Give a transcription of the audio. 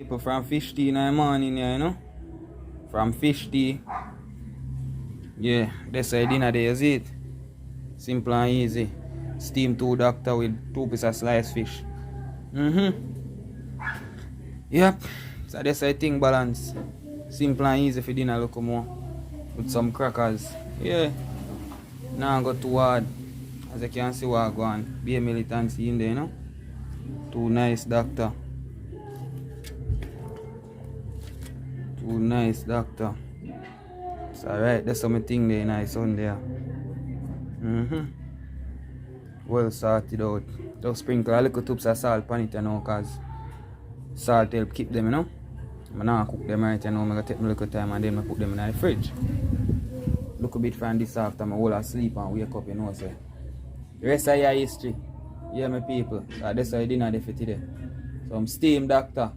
People from Fish Tea in the morning here, you know? From Fish Tea. Yeah, that's why dinner there, you see it? Simple and easy. Steam 2 doctor with 2 pieces of sliced fish. Yep. So that's why thing balance. Simple and easy for dinner, look more. With some crackers. Yeah. Now go too hard. As you can see what go on. Be a militancy in there, you know? Too nice doctor. Too nice doctor. It's alright, that's some thing there, nice on there. Well sorted out. Just sprinkle a little tubes of salt on it, you know, cause salt help keep them, you know. I'm not cook them right, you know, I'm gonna take me a little time and then I put them in the fridge. Look a bit from this after I'm all asleep and wake up, you know, so. The rest of your history. Yeah, my people. So that's why dinner there for today. Some steam doctor.